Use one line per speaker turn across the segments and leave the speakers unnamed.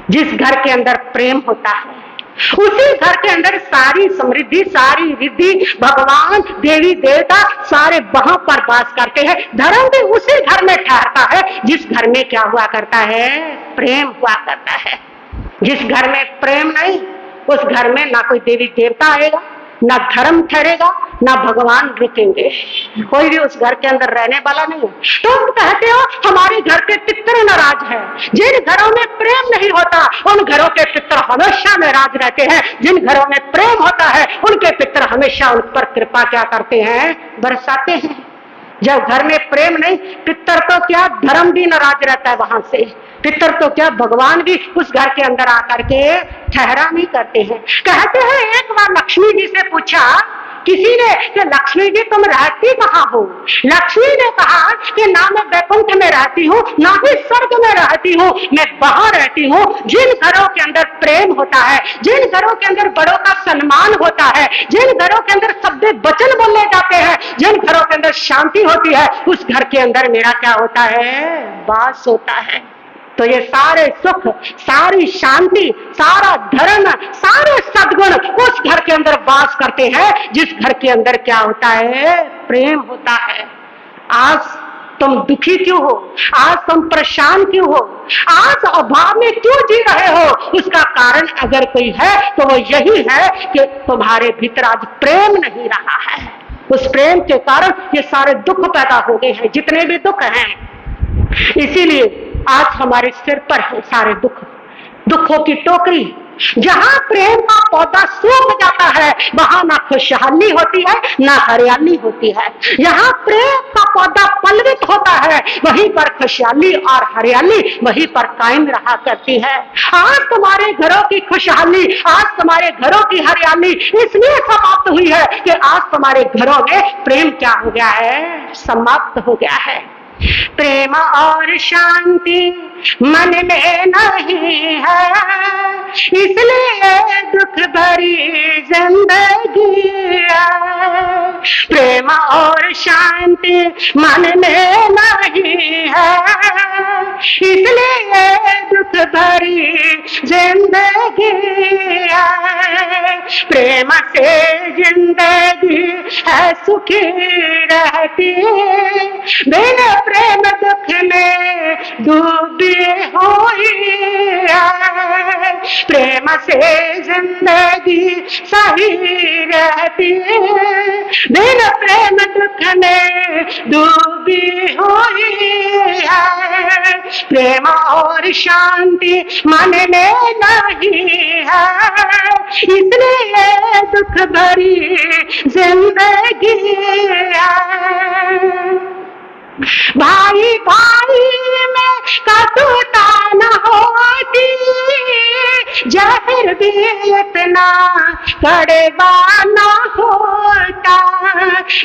जिस घर के अंदर प्रेम होता है उसी घर के अंदर सारी समृद्धि, सारी रिद्धि, भगवान, देवी देवता सारे वहां पर वास करते हैं। धर्म भी उसी घर में ठहरता है जिस घर में क्या हुआ करता है, प्रेम हुआ करता है। जिस घर में प्रेम नहीं, उस घर में ना कोई देवी देवता आएगा, ना धर्म ठहरेगा, ना भगवान रुकेंगे, कोई भी उस घर के अंदर रहने वाला नहीं है। तुम कहते हो हमारे घर के पितर नाराज है। जिन घरों में प्रेम नहीं होता उन घरों के पितर हमेशा नाराज रहते हैं। जिन घरों में प्रेम होता है उनके पितर हमेशा उन पर कृपा क्या करते हैं, बरसाते हैं। जब घर में प्रेम नहीं, पितर तो क्या धर्म भी नाराज रहता है वहां से, पितर तो क्या भगवान भी उस घर के अंदर आकर के ठहरा नहीं करते हैं। कहते हैं एक बार लक्ष्मी जी से पूछा किसी ने कि लक्ष्मी जी तुम रहती कहाँ हो? लक्ष्मी ने कहा कि ना मैं वैकुंठ में रहती हूँ, ना ही स्वर्ग में रहती हूँ, मैं वहां रहती हूँ जिन घरों के अंदर प्रेम होता है, जिन घरों के अंदर बड़ों का सम्मान होता है, जिन घरों के अंदर सभ्य वचन बोले जाते हैं, जिन घरों के अंदर शांति होती है, उस घर के अंदर मेरा क्या होता है, वास होता है। तो ये सारे सुख, सारी शांति, सारा धर्म, सारे सद्गुण उस घर के अंदर वास करते हैं जिस घर के अंदर क्या होता है, प्रेम होता है। आज तुम दुखी क्यों हो? आज तुम परेशान क्यों हो? आज अभाव में क्यों जी रहे हो? उसका कारण अगर कोई है तो वो यही है कि तुम्हारे भीतर आज प्रेम नहीं रहा है। उस प्रेम के कारण ये सारे दुख पैदा हो गए हैं, जितने भी दुख हैं। इसीलिए आज हमारे सिर पर है सारे दुख, दुखों की टोकरी। जहां प्रेम का पौधा सूख जाता है वहां ना खुशहाली होती है, ना हरियाली होती है। जहां प्रेम का पौधा पल्वित होता है वहीं पर खुशहाली और हरियाली वहीं पर कायम रहा करती है। आज तुम्हारे घरों की खुशहाली, आज तुम्हारे घरों की हरियाली इसलिए समाप्त हुई है कि आज तुम्हारे घरों में प्रेम क्या हो गया है, समाप्त हो गया है। प्रेम और शांति मन में नहीं है, इसलिए दुख भरी जिंदगी है। प्रेम और शांति मन में नहीं है, इसलिए दुख भरी जिंदगी है। प्रेम से जिंदगी है सुखी रहती, बिना प्रेम दुख में डूबी हुई है। प्रेम से जिंदगी सही रहती, बिना प्रेम दुख में डूबी हुई है। प्रेम और शांति मन में नहीं है, इसलिए दुख भरी जिंदगी है। भाई भाई में कटुता न होती, जहर भी इतना कड़वा न होता।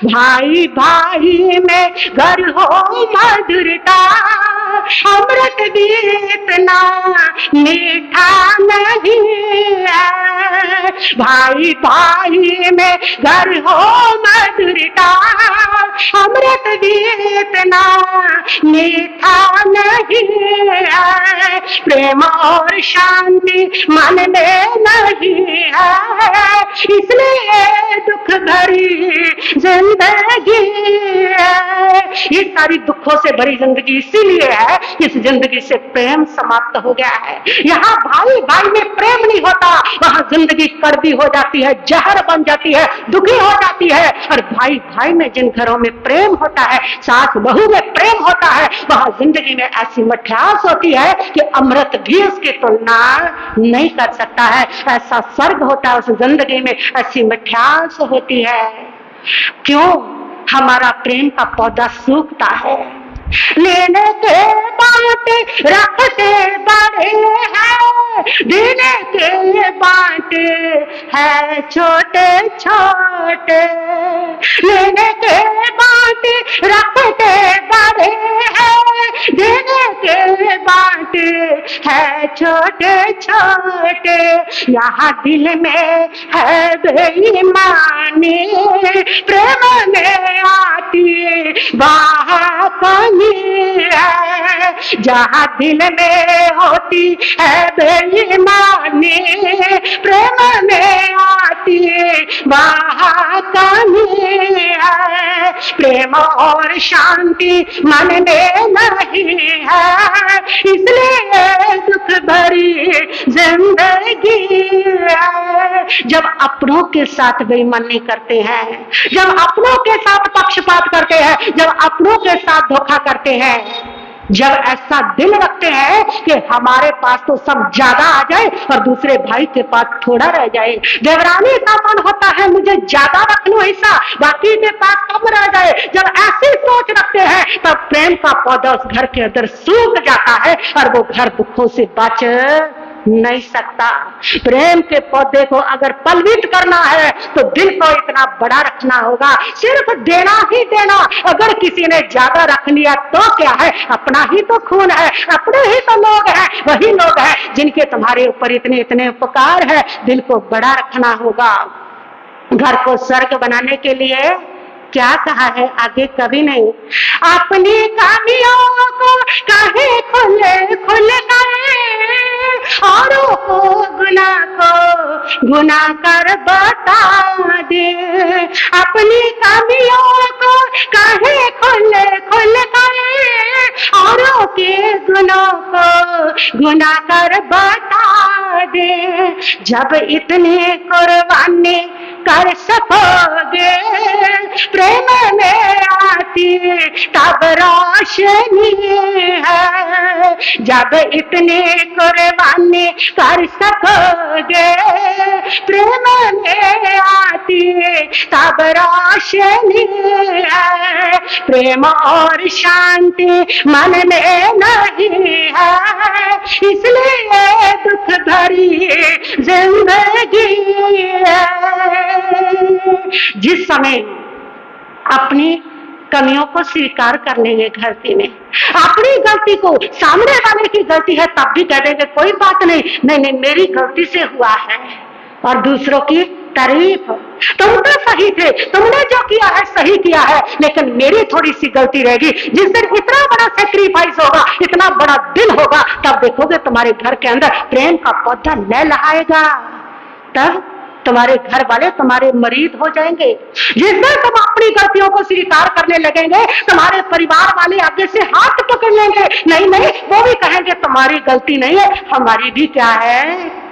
भाई भाई में घर हो मधुरता, अमृत भी इतना मीठा नहीं है। भाई भाई में घर हो मधुरता, अमृत भी इतना मीठा नहीं है। प्रेम और शांति मन में नहीं है, इसलिए दुख भरी जिंदगी है। ये सारी दुखों से भरी जिंदगी इसीलिए है, इस जिंदगी से प्रेम समाप्त हो गया है। यहाँ भाई भाई में प्रेम नहीं होता, वहां जिंदगी कड़वी हो जाती है, जहर बन जाती है, दुखी हो जाती है। और भाई भाई में जिन घरों में प्रेम होता है, सास बहू में प्रेम होता है, वहां जिंदगी में ऐसी मिठास होती है कि अमृत भी उसकी तुलना नहीं कर सकता है। ऐसा स्वर्ग होता है उस जिंदगी में, ऐसी मिठास होती है। क्यों हमारा प्रेम का पौधा सूखता है? लेने के बाटे रखते बड़े हैं, देने के बाटे है छोटे छोटे। लेने के बाटे रखते बड़े हैं, देने के बाटे है छोटे छोटे, यहाँ दिल में है बेईमानी, प्रेम में आती वहाँ कमी है, जहाँ दिल में होती है बेईमानी, प्रेम में आती वहाँ कमी है, प्रेम और शांति मन में नहीं है, इसलिए दुख भरी जिंदगी है। जब अपनों के साथ बेईमानी करते हैं, जब अपनों के साथ पक्षपात करते हैं, जब अपनों के साथ धोखा करते हैं, जब ऐसा दिल रखते हैं कि हमारे पास तो सब ज्यादा आ जाए और दूसरे भाई के पास थोड़ा रह जाए, देवरानी का मन होता है मुझे ज्यादा रख लूं हिस्सा, बाकी के पास कम रह जाए, जब ऐसी सोच रखते हैं तब प्रेम का पौधा उस घर के अंदर सूख जाता है और वो घर दुखों से बच नहीं सकता। प्रेम के पौधे को अगर पलवित करना है तो दिल को इतना बड़ा रखना होगा, सिर्फ देना ही देना। अगर किसी ने ज्यादा रख लिया तो क्या है, अपना ही तो खून है, अपने ही तो लोग हैं, वही लोग हैं जिनके तुम्हारे ऊपर इतने इतने उपकार है। दिल को बड़ा रखना होगा। घर को स्वर्ग बनाने के लिए क्या कहा है आगे कभी नहीं, अपनी खामियों को काहे खुले खुले करे, औरों को गुना कर बता दे, अपनी खामियों को काहे खुले खुले करे, औरों के गुनों को गुना कर बता दे। जब इतनी कुर्बानी कर सकोगे प्रेम में आती तब रोशनी है, जब इतनी कुर्बानी कर सकोगे प्रेम में आती तब रोशनी है, प्रेम और शांति मन में नहीं है, इसलिए दुख भरी जिंदगी है। जिस समय अपनी कमियों को स्वीकार कर लेंगे गलती में, अपनी गलती को, सामने वाले की गलती है तब भी कह देंगे कोई बात नहीं, नहीं नहीं मेरी गलती से हुआ है, और दूसरों की तारीफ, तुम तो सही थे, तुमने जो किया है सही किया है, लेकिन मेरी थोड़ी सी गलती रहेगी। जिस दिन इतना बड़ा सेक्रीफाइस होगा, इतना बड़ा दिल होगा, तब देखोगे तुम्हारे घर के अंदर प्रेम का पौधा लहलहाएगा, तब तुम्हारे घर वाले तुम्हारे मरीद हो जाएंगे। जिस दिन तुम अपनी गलतियों को स्वीकार करने लगेंगे, तुम्हारे परिवार वाले आगे से हाथ पकड़ लेंगे, नहीं नहीं वो भी कहेंगे तुम्हारी गलती नहीं है, हमारी भी क्या है,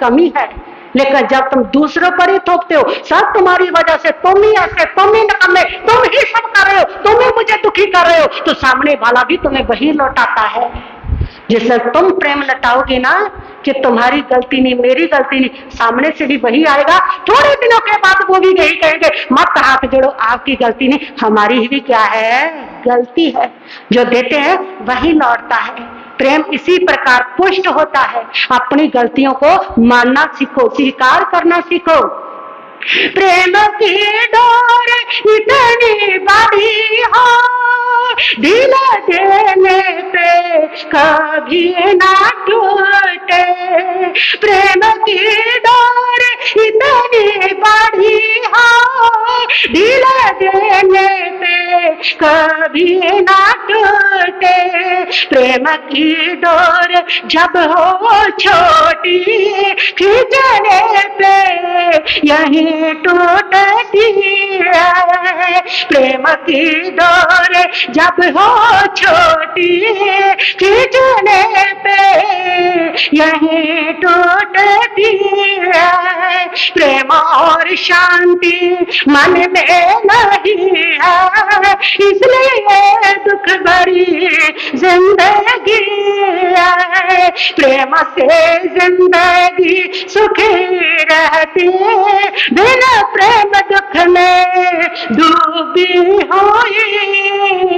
कमी है। लेकिन जब तुम दूसरों पर ही थोपते हो, सब तुम्हारी वजह से, तुम ही ऐसे, तुम ही निकम्मे, तुम ही सब कर रहे हो, तुम ही मुझे दुखी कर रहे हो, तो सामने वाला भी तुम्हें वही लौटाता है। जिससे तुम प्रेम लौटाओगे ना कि तुम्हारी गलती नहीं, मेरी गलती नहीं, सामने से भी वही आएगा। थोड़े दिनों के बाद वो भी यही कहेंगे मत हाथ जोड़ो, आपकी गलती नहीं, हमारी ही भी क्या है, गलती है। जो देते हैं वही लौटता है। प्रेम इसी प्रकार पुष्ट होता है। अपनी गलतियों को मानना सीखो, स्वीकार करना सीखो। प्रेम की डोर इतनी बड़ी हो, दिल देने पे कभी ना टूटे। प्रेम की डोर इतनी बड़ी हो, दिल देने पे कभी ना टूटे। प्रेम की डोर जब हो छोटी, खींचने पे यही टूटती है। प्रेम की डोर जब हो छोटी, खींचने पे यही टूटती है। प्रेम और शांति मन में नहीं है, इसलिए दुख भरी जिंदगी है। प्रेम से जिंदगी सुखी रहती, बिना प्रेम दुख में डूबी हुई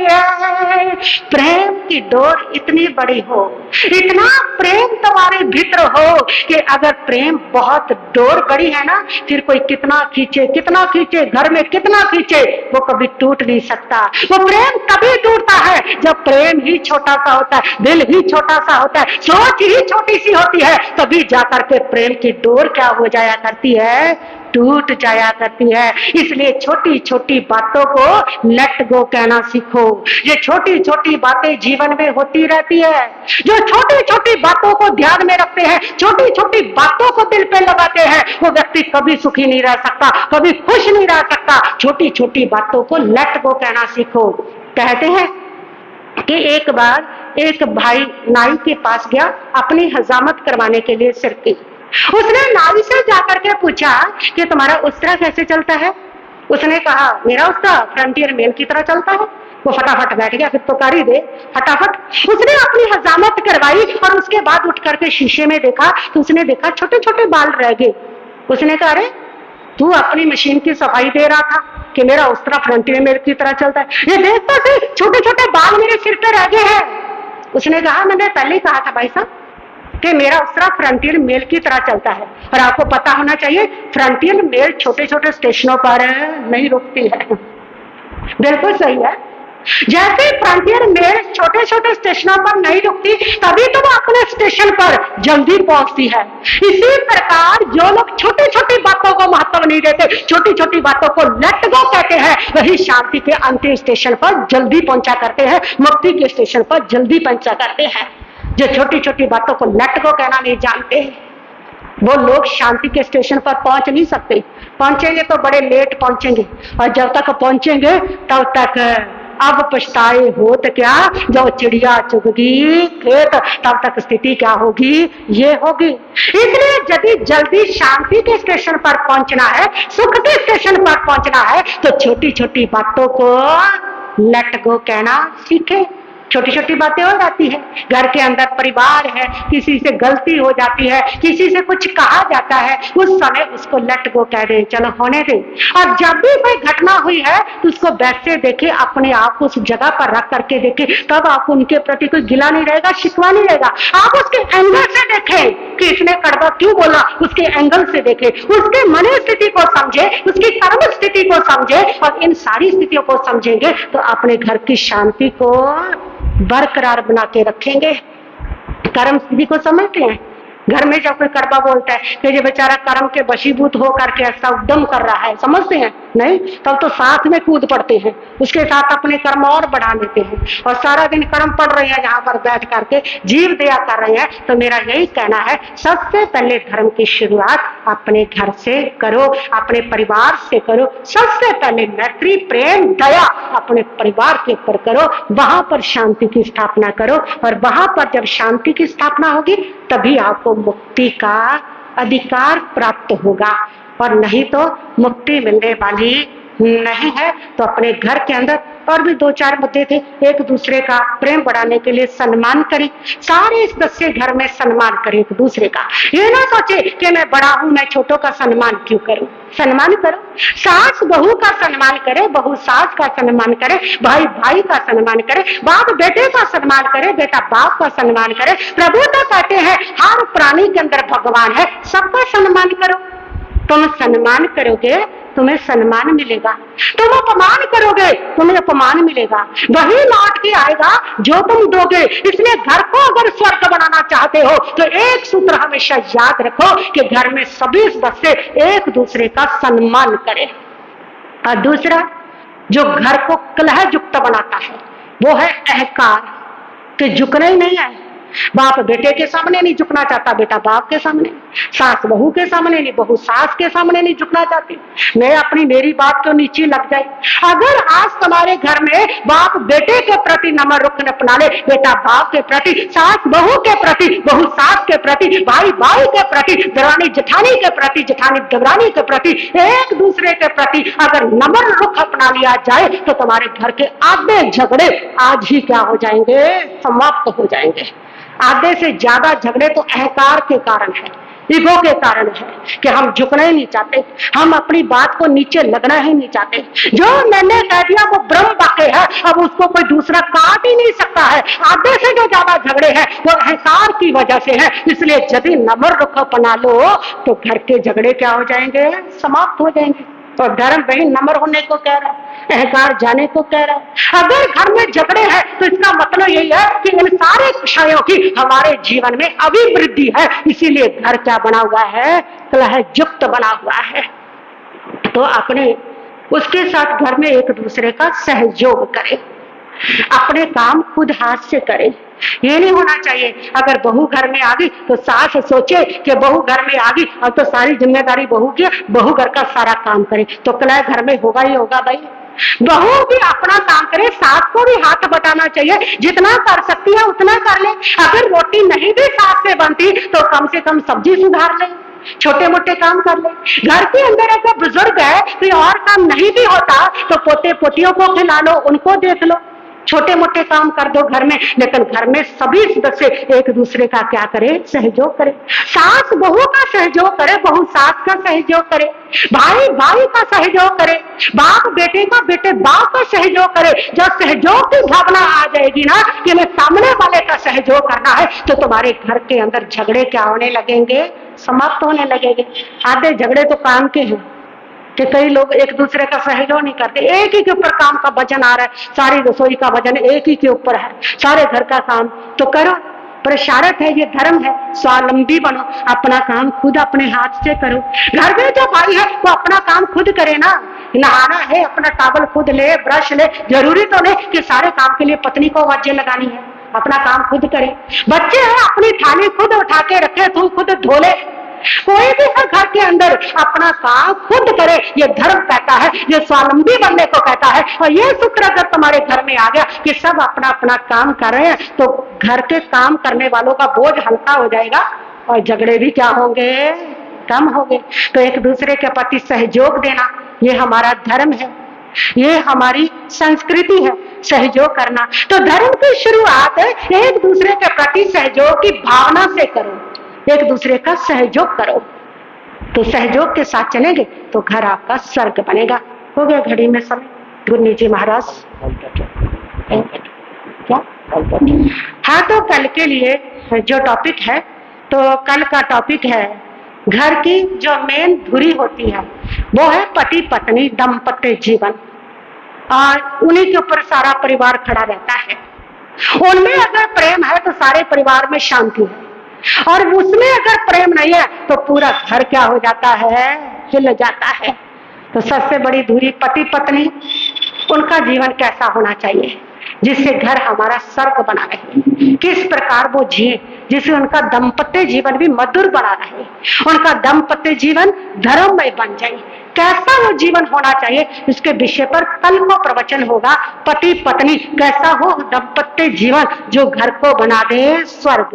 है। प्रेम की डोर इतनी बड़ी हो, इतना प्रेम तुम्हारे भीतर हो कि अगर प्रेम बहुत डोर बड़ी है ना, फिर कोई कितना खींचे घर में कितना खींचे, वो कभी टूट नहीं सकता। वो प्रेम तभी टूटता है जब प्रेम ही छोटा सा होता है, दिल ही छोटा सा होता है, सोच ही छोटी सी होती है, तभी जाकर के प्रेम की डोर क्या हो जाया करती है, टूट जाया करती है। इसलिए छोटी छोटी बातों को लेट गो कहना सीखो। ये छोटी छोटी बातें जीवन में होती रहती है। जो छोटी छोटी बातों को ध्यान में रखते हैं, छोटी छोटी बातों को दिल पे लगाते हैं, वो व्यक्ति कभी सुखी नहीं रह सकता, कभी खुश नहीं रह सकता। छोटी छोटी बातों को लेट गो कहना सीखो। कहते हैं कि एक बार एक भाई नाई के पास गया अपनी हजामत करवाने के लिए सिर की। उसने नाई से जाकर के पूछा कि तुम्हारा उस्तरा कैसे चलता है। उसने कहा मेरा उस्तरा फ्रंटियर मेल की तरह चलता है। वो फटाफट बैठ गया, फिर तो कर ही दे फटाफट। उसने अपनी हजामत करवाई और उसके बाद उठ करके शीशे में देखा तो उसने देखा छोटे छोटे बाल रह गए। उसने कहा अरे तू अपनी मशीन की सफाई दे रहा था कि मेरा उस्तरा फ्रंटियर मेल की तरह चलता है, ये देखता से छोटे छोटे बाल मेरे सिर पे रह गए हैं। उसने कहा मैंने पहले ही कहा था भाई साहब कि मेरा उस्तरा फ्रंटियर मेल की तरह चलता है। और आपको पता होना चाहिए फ्रंटियर मेल छोटे छोटे स्टेशनों पर नहीं रुकती है। बिल्कुल सही है। जैसे फ्रंटियर मेल छोटे छोटे स्टेशनों पर नहीं रुकती, तभी तो वो अपने स्टेशन पर जल्दी पहुंचती है। इसी प्रकार जो लोग छोटी छोटी बातों को महत्व नहीं देते, छोटी छोटी बातों को लेट गो कहते हैं, वही शांति के अंतिम स्टेशन पर जल्दी पहुंचा करते हैं, मुक्ति के स्टेशन पर जल्दी पहुंचा करते हैं। जो छोटी छोटी बातों को लेट गो कहना नहीं जानते, वो लोग शांति के स्टेशन पर पहुंच नहीं सकते। पहुंचेंगे तो बड़े लेट पहुंचेंगे, और जब तक पहुंचेंगे तब तक अब पछताए होत क्या, जब चिड़िया चुगगी खेत तब तक स्थिति क्या होगी, ये होगी। इसलिए यदि जल्दी शांति के स्टेशन पर पहुंचना है, सुख के स्टेशन पर पहुंचना है, तो छोटी छोटी बातों को लेट गो कहना सीखे। छोटी छोटी बातें हो जाती है, घर के अंदर परिवार है, किसी से गलती हो जाती है, किसी से कुछ कहा जाता है, उस समय उसको लेट गो कह दे, चलो होने दे। और जब भी कोई घटना हुई है तो उसको वैसे देखे, अपने आप को उस जगह पर रख करके देखे, तब आपको उनके प्रति कोई गिला नहीं रहेगा, शिकवा नहीं रहेगा। आप उसके एंगल से देखें कि इसने कड़वा क्यों बोला, उसके एंगल से देखे, उसके मन स्थिति को समझे, उसकी कर्म स्थिति को समझे, और इन सारी स्थितियों को समझेंगे तो अपने घर की शांति को बरकरार बना के रखेंगे। कर्म स्थिति को समझते हैं। घर में जब कोई कड़वा बोलता है कि ये बेचारा कर्म के वशीभूत होकर के ऐसा उद्यम कर रहा है, समझते हैं नहीं, तब तो साथ में कूद पड़ते हैं, उसके साथ अपने कर्म और बढ़ा लेते हैं, और सारा दिन कर्म पड़ रहे हैं यहाँ पर बैठ करके जीव दया कर रहे हैं। तो मेरा यही कहना है, सबसे पहले धर्म की शुरुआत अपने घर से करो, अपने परिवार से करो। सबसे पहले मैत्री प्रेम दया अपने परिवार के ऊपर करो, वहां पर शांति की स्थापना करो, और वहां पर जब शांति की स्थापना होगी तभी आपको मुक्ति का अधिकार प्राप्त होगा, और नहीं तो मुक्ति मिलने वाली नहीं है। तो अपने घर के अंदर और भी दो चार मुद्दे थे। एक दूसरे का प्रेम बढ़ाने के लिए सम्मान करें, सारे सदस्य घर में सम्मान करें एक दूसरे का। ये ना सोचे कि मैं बड़ा हूं, मैं छोटों का सम्मान क्यों करूं। सम्मान करो, सास बहू का सम्मान करे, बहू सास का सम्मान करे, भाई भाई का सम्मान करे, बाप बेटे का सम्मान करे, बेटा बाप का सम्मान करे। प्रभु तो कहते हैं हर प्राणी के अंदर भगवान है, सबका सम्मान करो। तुम सम्मान करोगे तुम्हें सम्मान मिलेगा, तुम अपमान करोगे तुम्हें अपमान मिलेगा, वही लौट के आएगा जो तुम दोगे। इसलिए घर को अगर स्वर्ग बनाना चाहते हो तो एक सूत्र हमेशा याद रखो कि घर में सभी सदस्य एक दूसरे का सम्मान करें। और दूसरा जो घर को कलह युक्त बनाता है वो है अहंकार, कि झुकना ही नहीं है। बाप बेटे के सामने नहीं झुकना चाहता, बेटा बाप के सामने, सास बहू के सामने नहीं, बहू सास के सामने नहीं झुकना चाहती। मैं अपनी मेरी बात तो नीचे लग जाए। अगर आज तुम्हारे घर में बाप बेटे के प्रति नम्र रुख अपना ले, बेटा बाप के प्रति, सास बहू के प्रति, बहू सास के प्रति, भाई भाई के प्रति, दरानी जेठानी के प्रति, जेठानी दरानी के प्रति, एक दूसरे के प्रति अगर नम्र रुख अपना लिया जाए तो तुम्हारे घर के आधे झगड़े आज ही क्या हो जाएंगे, समाप्त हो जाएंगे। आधे से ज्यादा झगड़े तो अहंकार के कारण है। ईगो के कारण है कि हम झुकना ही नहीं चाहते, हम अपनी बात को नीचे लगना ही नहीं चाहते। जो मैंने कह दिया वो ब्रह्म वाक्य है, अब उसको कोई दूसरा काट ही नहीं सकता है। आधे से जो ज्यादा झगड़े हैं वो अहंकार की वजह से है। इसलिए यदि नम्र रुख अपना लो तो घर के झगड़े क्या हो जाएंगे, समाप्त हो जाएंगे। तो धर्म वही नम्र होने को कह रहा है, अहंकार जाने को कह रहा है। अगर घर में झगड़े हैं तो इसका मतलब यही है कि इन सारे विषयों की हमारे जीवन में अभिवृद्धि है। इसीलिए घर क्या बना हुआ है, कलह युक्त बना हुआ है। तो अपने उसके साथ घर में एक दूसरे का सहयोग करें, अपने काम खुद हाथ से करें। ये नहीं होना चाहिए अगर बहू घर में आ गई तो सास सोचे कि बहू घर में आ गई अब तो सारी जिम्मेदारी बहू की, बहू घर का सारा काम करे, तो कलह घर में होगा ही होगा। भाई बहू भी अपना काम करे, सास को भी हाथ बटाना चाहिए, जितना कर सकती है उतना कर ले। अगर रोटी नहीं भी सास से बनती तो कम से कम सब्जी सुधार ले, छोटे मोटे काम कर ले। घर के अंदर अगर बुजुर्ग है तो और काम नहीं भी होता तो पोते पोतियों को खिला लो, उनको देख लो, छोटे मोटे काम कर दो घर में। लेकिन घर में सभी सदस्य एक दूसरे का क्या करे, सहयोग करे। सास बहू का सहयोग करे, बहू सास का सहयोग करे, भाई भाई का सहयोग करे, बाप बेटे का, बेटे बाप का सहयोग करे। जब सहयोग की भावना आ जाएगी ना कि मैं सामने वाले का सहयोग करना है तो तुम्हारे घर के अंदर झगड़े क्या होने लगेंगे, समाप्त होने लगेंगे। आधे झगड़े तो काम के हैं कि कई लोग एक दूसरे का सहयोग नहीं करते, एक ही के ऊपर काम का वजन आ रहा है, सारी रसोई का वजन एक ही के ऊपर है, सारे घर का काम तो करो। प्रसारक है, ये धर्म है, स्वावलंबी बनो, अपना काम खुद अपने हाथ से करो। घर में जो भाई है वो अपना काम खुद करे ना, नहाना है अपना टॉवल खुद ले, ब्रश ले। जरूरी तो नहीं कि सारे काम के लिए पत्नी को आवाजें लगानी है, अपना काम खुद करे। बच्चे हैं अपनी थाली खुद उठा के रखे, तू खुद धो ले। कोई भी हर घर के अंदर अपना काम खुद करे, ये धर्म कहता है, ये स्वावलंबी बनने को कहता है। और ये सूत्र अगर तुम्हारे घर में आ गया कि सब अपना अपना काम कर रहे हैं तो घर के काम करने वालों का बोझ हल्का हो जाएगा और झगड़े भी क्या होंगे, कम होंगे। तो एक दूसरे के प्रति सहयोग देना ये हमारा धर्म है, ये हमारी संस्कृति है, सहयोग करना। तो धर्म की शुरुआत एक दूसरे के प्रति सहयोग की भावना से करो, एक दूसरे का सहयोग करो। तो सहयोग के साथ चलेंगे तो घर आपका स्वर्ग बनेगा। हो गया घड़ी में समय। गुरु जी महाराज क्या? हाँ, तो कल के लिए जो टॉपिक है, तो कल का टॉपिक है घर की जो मेन धुरी होती है वो है पति पत्नी दाम्पत्य जीवन, और उन्हीं के ऊपर सारा परिवार खड़ा रहता है। उनमें अगर प्रेम है तो सारे परिवार में शांति है, और उसमें अगर प्रेम नहीं है तो पूरा घर क्या हो जाता है, हिल जाता है। तो सबसे बड़ी धुरी पति पत्नी, उनका जीवन कैसा होना चाहिए जिससे घर हमारा स्वर्ग बना रहे, किस प्रकार वो जिए जिससे उनका दाम्पत्य जीवन भी मधुर बना रहे, उनका दाम्पत्य जीवन धर्ममय बन जाए, कैसा वो जीवन होना चाहिए, इसके विषय पर कल को प्रवचन होगा। पति पत्नी कैसा हो दाम्पत्य जीवन जो घर को बना दे स्वर्ग।